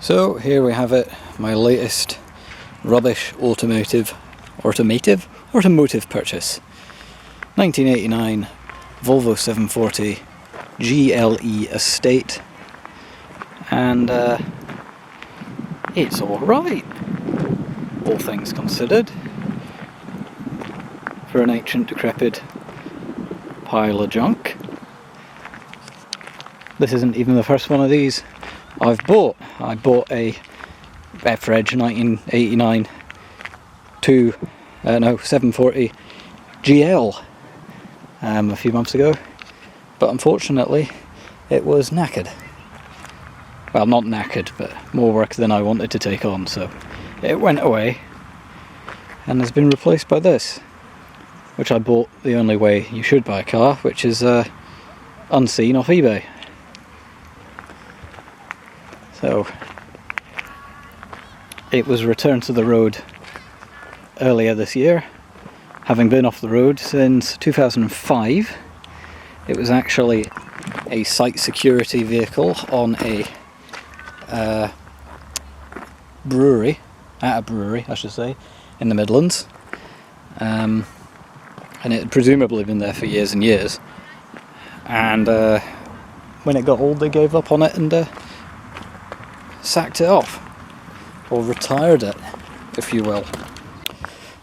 So here we have it, my latest rubbish automotive purchase. 1989 Volvo 740 GLE Estate, and it's alright, all things considered, for an ancient decrepit pile of junk. This isn't even the first one of these I've bought. I bought a F-Reg 1989 740 GL a few months ago, but unfortunately it was knackered. Well, not knackered, but more work than I wanted to take on, so it went away and has been replaced by this, which I bought the only way you should buy a car, which is unseen off eBay. So it was returned to the road earlier this year, having been off the road since 2005. It was actually a site security vehicle on a brewery, I should say, in the Midlands, and it had presumably been there for years and years, and when it got old they gave up on it and sacked it off, or retired it, if you will.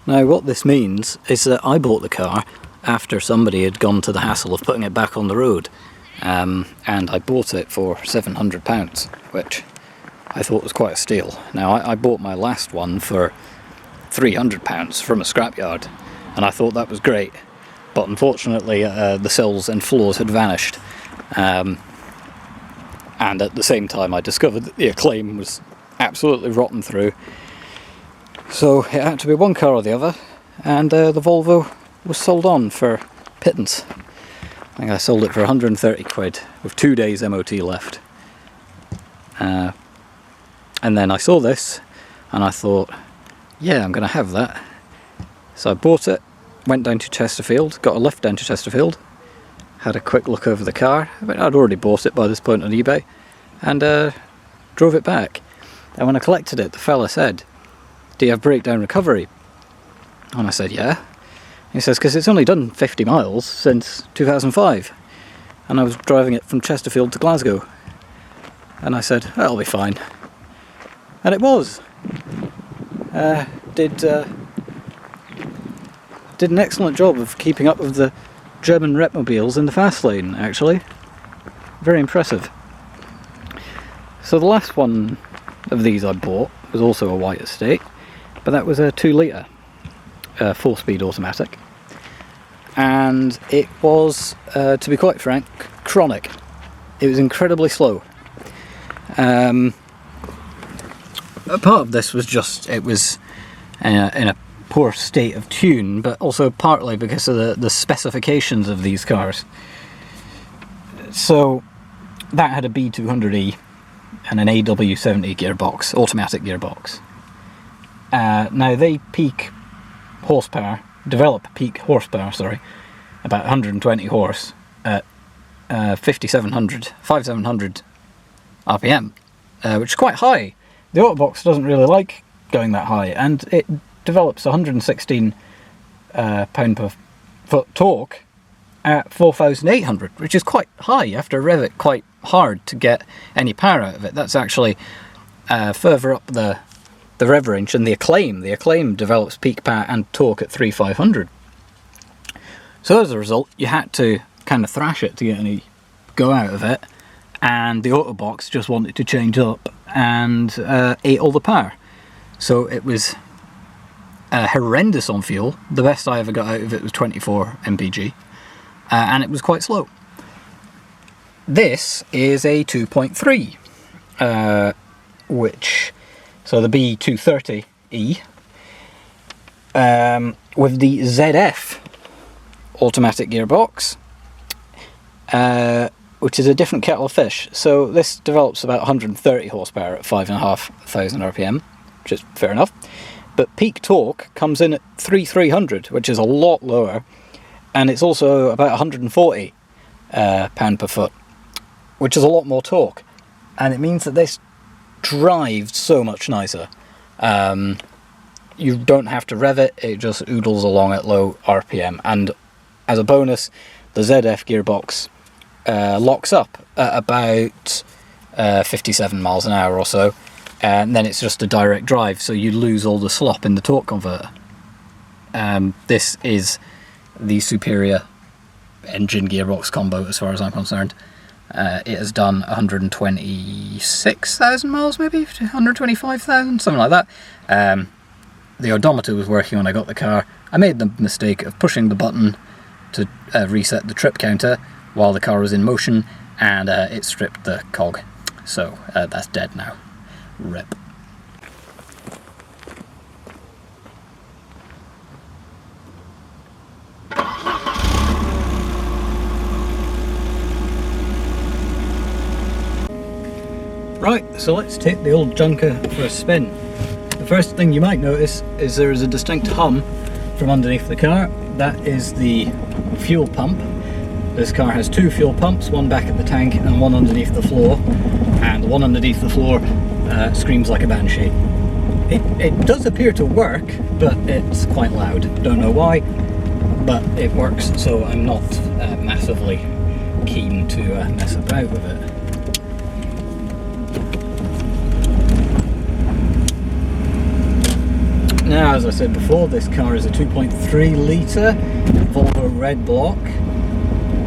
Now what this means is that I bought the car after somebody had gone to the hassle of putting it back on the road, and I bought it for £700, which I thought was quite a steal. Now I bought my last one for £300 from a scrapyard, and I thought that was great, but unfortunately the sills and floors had vanished, and at the same time I discovered that the Acclaim was absolutely rotten through. So it had to be one car or the other, and the Volvo was sold on for pittance. I think I sold it for 130 quid with 2 days MOT left. And then I saw this and I thought, yeah, I'm going to have that. So I bought it, went down to Chesterfield, got a lift down to Chesterfield, had a quick look over the car. I mean, I'd already bought it by this point on eBay, and drove it back. And when I collected it, the fella said, "Do you have breakdown recovery?" And I said, "Yeah." He says, "Because it's only done 50 miles since 2005. And I was driving it from Chesterfield to Glasgow." And I said, "That'll be fine." And it was. Did an excellent job of keeping up with the German repmobiles in the fast lane, actually. Very impressive. So the last one of these I bought was also a white estate, but that was a 2 litre 4-speed automatic, and it was, to be quite frank, chronic. It was incredibly slow. Part of this was just, it was in a poor state of tune, but also partly because of the specifications of these cars. So that had a B200E and an AW70 gearbox, automatic gearbox. Now they develop peak horsepower, about 120 horse at 5700 RPM, which is quite high. The Autobox doesn't really like going that high, and it develops 116 pound per foot torque at 4,800, which is quite high. You have to rev it quite hard to get any power out of it. That's actually further up the rev range than the Acclaim. The Acclaim develops peak power and torque at 3,500. So as a result, you had to kind of thrash it to get any go out of it, and the Autobox just wanted to change up and ate all the power. So it was horrendous on fuel. The best I ever got out of it was 24 mpg, and it was quite slow. This is a 2.3, so the B230E, with the ZF automatic gearbox, which is a different kettle of fish. So this develops about 130 horsepower at 5,500 RPM, which is fair enough. But peak torque comes in at 3,300, which is a lot lower, and it's also about 140 pound per foot, which is a lot more torque. And it means that this drives so much nicer. You don't have to rev it, it just oodles along at low RPM. And as a bonus, the ZF gearbox locks up at about 57 miles an hour or so, and then it's just a direct drive, so you lose all the slop in the torque converter. This is the superior engine gearbox combo as far as I'm concerned. It has done 126,000 miles, maybe 125,000, something like that. The odometer was working when I got the car. I made the mistake of pushing the button to reset the trip counter while the car was in motion, and it stripped the cog. So that's dead now. RIP. Right, so let's take the old junker for a spin. The first thing you might notice is there is a distinct hum from underneath the car. That is the fuel pump. This car has two fuel pumps, one back at the tank and one underneath the floor. And the one underneath the floor screams like a banshee. It does appear to work, but it's quite loud. Don't know why, but it works, so I'm not massively keen to mess about with it. Now, as I said before, this car is a 2.3 litre Volvo red block.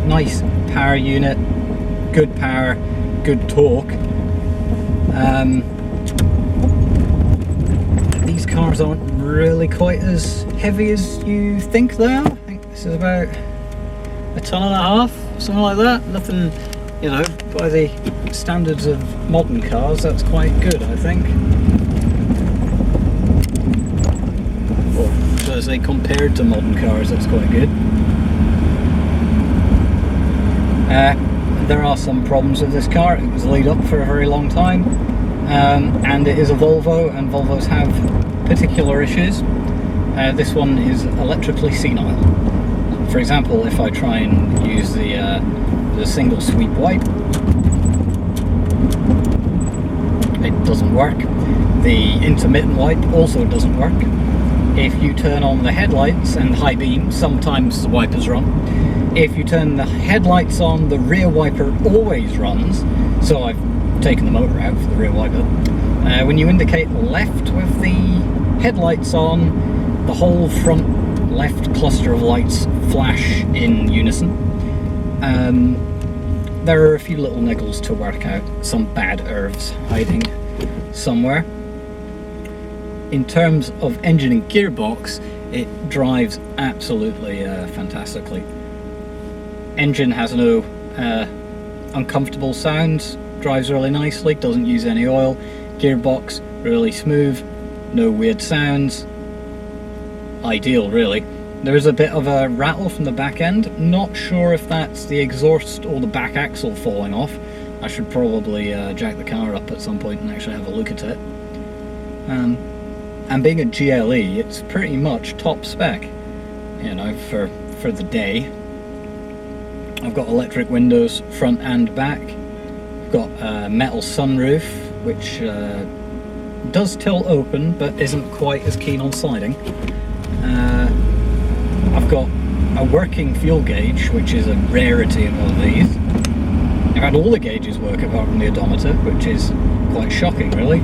Nice power unit, good power, good torque. These cars aren't really quite as heavy as you think they are. I think this is about 1.5 tons, something like that. Nothing, you know, by the standards of modern cars, that's quite good, I think. Or should I say, compared to modern cars, that's quite good. There are some problems with this car. It was laid up for a very long time, and it is a Volvo, and Volvos have particular issues. This one is electrically senile. For example, if I try and use the single sweep wipe, it doesn't work. The intermittent wipe also doesn't work. If you turn on the headlights and high beam, sometimes the wipers run. If you turn the headlights on, the rear wiper always runs, so I've taken the motor out for the rear wiper. When you indicate left with the headlights on, the whole front left cluster of lights flash in unison. There are a few little niggles to work out, some bad herbs hiding somewhere. In terms of engine and gearbox, it drives absolutely fantastically. Engine has no uncomfortable sounds, drives really nicely, doesn't use any oil. Gearbox, really smooth, no weird sounds. Ideal, really. There is a bit of a rattle from the back end. Not sure if that's the exhaust or the back axle falling off. I should probably jack the car up at some point and actually have a look at it. And being a GLE, it's pretty much top spec, you know, for the day. I've got electric windows front and back. I've got a metal sunroof, which does tilt open but isn't quite as keen on sliding. I've got a working fuel gauge, which is a rarity in one of these. I've had all the gauges work apart from the odometer, which is quite shocking, really.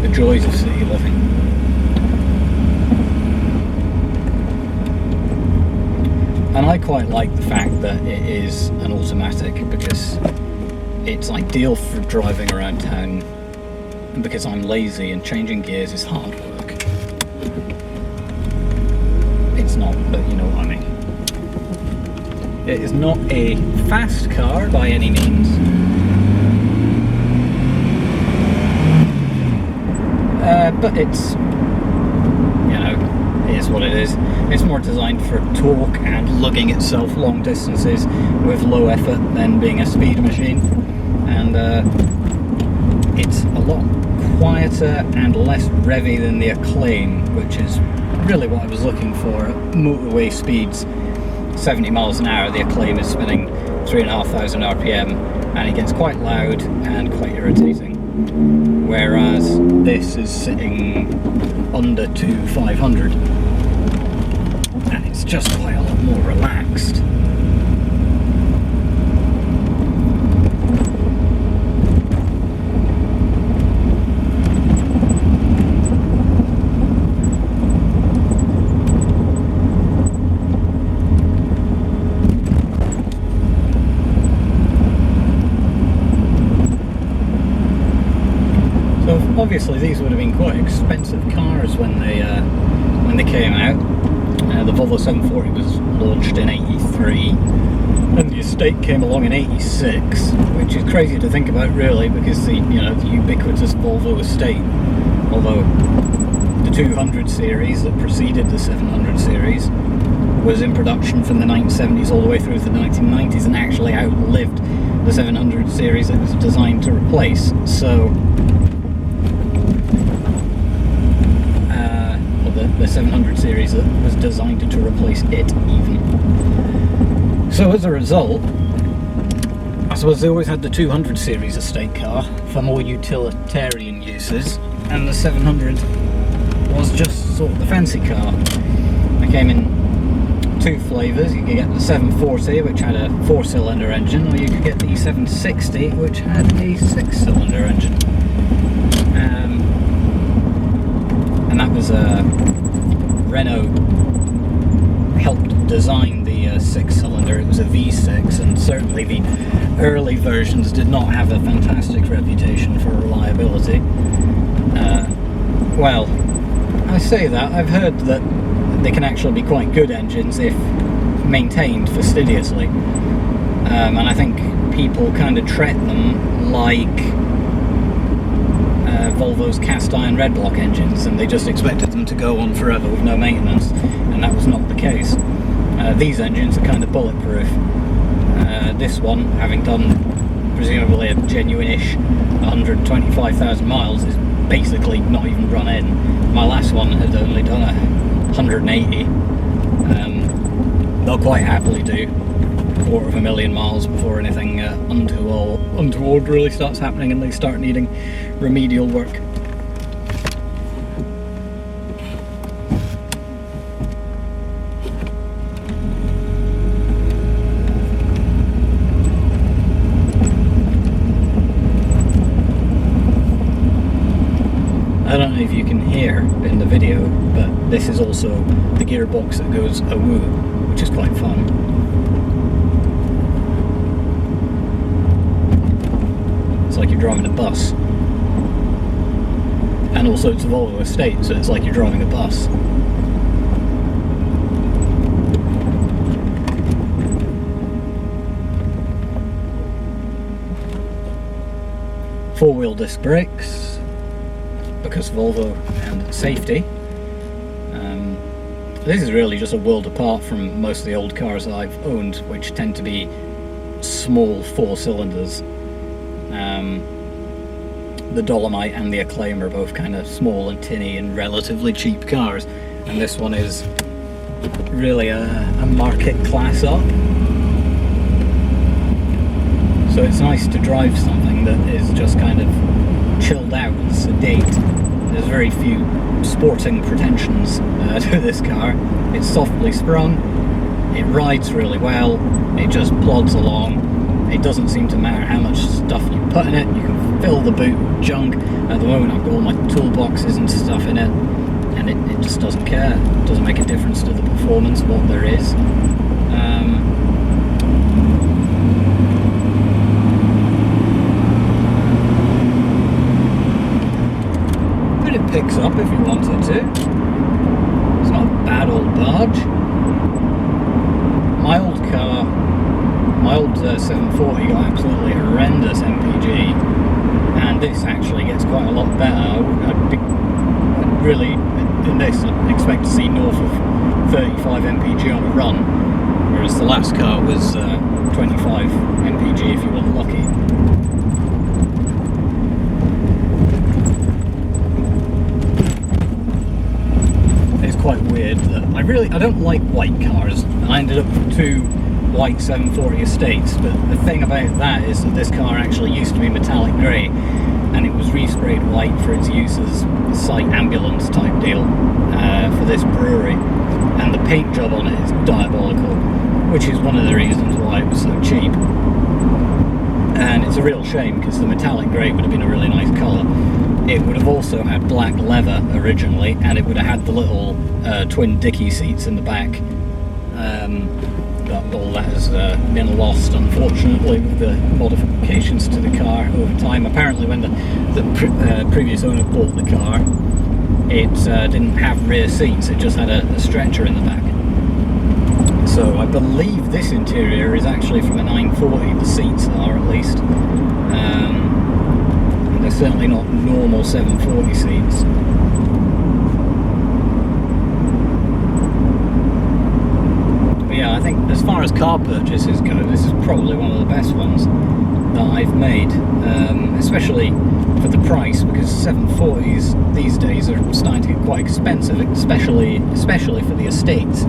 The joys of city living. And I quite like the fact that it is an automatic, because it's ideal for driving around town, and because I'm lazy and changing gears is hard work. It's not, but you know what I mean. It is not a fast car by any means. But it's, you know, it is what it is. It's more designed for torque and lugging itself long distances with low effort than being a speed machine. And it's a lot quieter and less revvy than the Acclaim, which is really what I was looking for at motorway speeds. 70 miles an hour, the Acclaim is spinning 3,500 RPM, and it gets quite loud and quite irritating. Whereas this is sitting under 2,500, and it's just quite a lot more relaxed. Obviously, these would have been quite expensive cars when they came out. The Volvo 740 was launched in '83, and the Estate came along in '86, which is crazy to think about, really, because the ubiquitous Volvo Estate, although the 200 series that preceded the 700 series was in production from the 1970s all the way through to the 1990s, and actually outlived the 700 series it was designed to replace. So. The 700 series that was designed to replace it, even. So as a result, I suppose they always had the 200 series estate car for more utilitarian uses, and the 700 was just sort of the fancy car. It came in two flavours. You could get the 740, which had a 4-cylinder engine, or you could get the 760, which had a 6-cylinder engine. And that was Renault helped design the 6-cylinder. It was a V6, and certainly the early versions did not have a fantastic reputation for reliability. Well, I say that, I've heard that they can actually be quite good engines if maintained fastidiously, and I think people kind of treat them like Volvo's cast iron red block engines, and they just expected them to go on forever with no maintenance, and that was not the case. These engines are kind of bulletproof. This one, having done presumably a genuine-ish 125,000 miles, is basically not even run in. My last one had only done 180. They'll quite happily do 250,000 miles before anything untoward really starts happening and they start needing remedial work. I don't know if you can hear in the video, but this is also the gearbox that goes a-woo, which is quite fun. It's like you're driving a bus. And also it's a Volvo Estate, so it's like you're driving a bus. Four-wheel disc brakes, because Volvo and safety. This is really just a world apart from most of the old cars that I've owned, which tend to be small 4-cylinders. The Dolomite and the Acclaim are both kind of small and tinny and relatively cheap cars, and this one is really a market class up. So it's nice to drive something that is just kind of chilled out and sedate. There's very few sporting pretensions to this car. It's softly sprung, it rides really well, it just plods along. It doesn't seem to matter how much stuff you put in it. You can fill the boot with junk. At the moment I've got all my toolboxes and stuff in it, and it just doesn't care. It doesn't make a difference to the performance, what there is. But it picks up if you wanted to. It's not a bad old barge. My old car, my old 740 got absolutely horrendous MPG, and this actually gets quite a lot better. I'd really, in this, I'd expect to see north of 35 MPG on a run, whereas the last car was 25 MPG if you were lucky. quite weird that I don't like white cars. I ended up with 2 white 740 Estates, but the thing about that is that this car actually used to be metallic grey, and it was resprayed white for its use as a site ambulance type deal for this brewery, and the paint job on it is diabolical, which is one of the reasons why it was so cheap. And it's a real shame, because the metallic grey would have been a really nice colour. It would have also had black leather originally, and it would have had the little twin dicky seats in the back. But all that has been lost, unfortunately, with the modifications to the car over time. Apparently when the previous owner bought the car, it didn't have rear seats, it just had a stretcher in the back. So I believe this interior is actually from a 940, the seats are at least. And they're certainly not normal 740 seats. But yeah, I think as far as car purchases go, this is probably one of the best ones that I've made, especially for the price, because 740s these days are starting to get quite expensive, especially for the estates.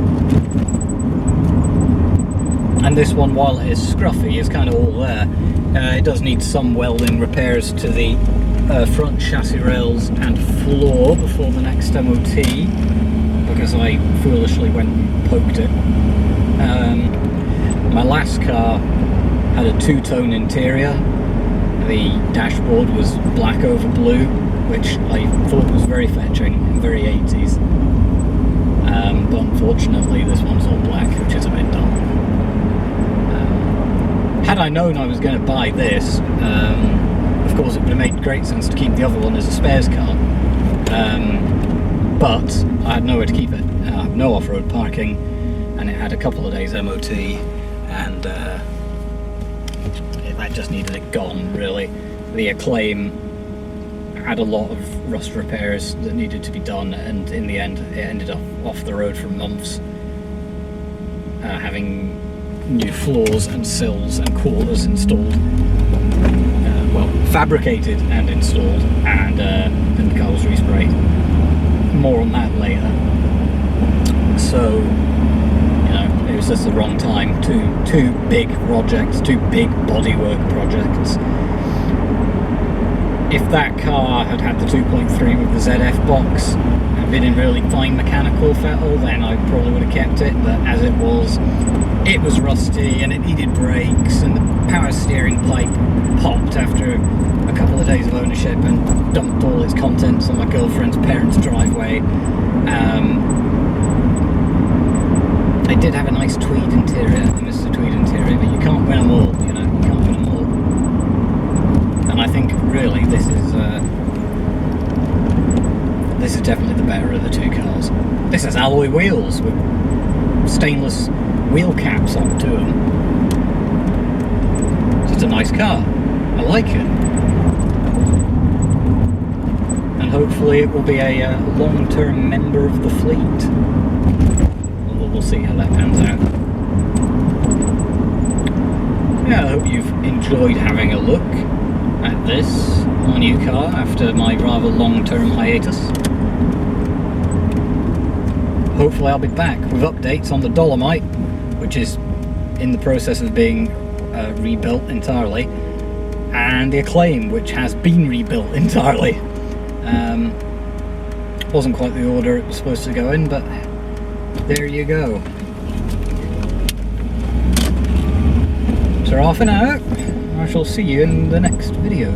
And this one, while it is scruffy, is kind of all there. It does need some welding repairs to the front chassis rails and floor before the next MOT, because I foolishly went and poked it. My last car had a 2-tone interior. The dashboard was black over blue, which I thought was very fetching and very 80s. But unfortunately this one's all black, which is a bit dull. Had I known I was going to buy this, of course it would have made great sense to keep the other one as a spares car. But I had nowhere to keep it. I have no off-road parking, and it had a couple of days MOT, and that just needed it gone, really. The Acclaim had a lot of rust repairs that needed to be done, and in the end it ended up off the road for months, having new floors and sills and quarters installed, well, fabricated and installed, and then the car was resprayed. More on that later. So, you know, it was just the wrong time. Two big projects, 2 big bodywork projects. If that car had had the 2.3 with the ZF box and been in really fine mechanical fettle, then I probably would have kept it, but as it was rusty and it needed brakes, and the power steering pipe popped after a couple of days of ownership and dumped all its contents on my girlfriend's parents' driveway. It did have a nice tweed interior, I miss the tweed interior, but you can't win them all, you know, you can't win them all. And I think really this is definitely the better of the 2 cars. This has alloy wheels with stainless wheel caps onto them. It's a nice car. I like it. And hopefully it will be a long-term member of the fleet. Although we'll see how that pans out. Yeah, I hope you've enjoyed having a look at this, my new car, after my rather long-term hiatus. Hopefully I'll be back with updates on the Dolomite, which is in the process of being rebuilt entirely, and the Acclaim, which has been rebuilt entirely. Wasn't quite the order it was supposed to go in, but there you go. So off and out. I shall see you in the next video.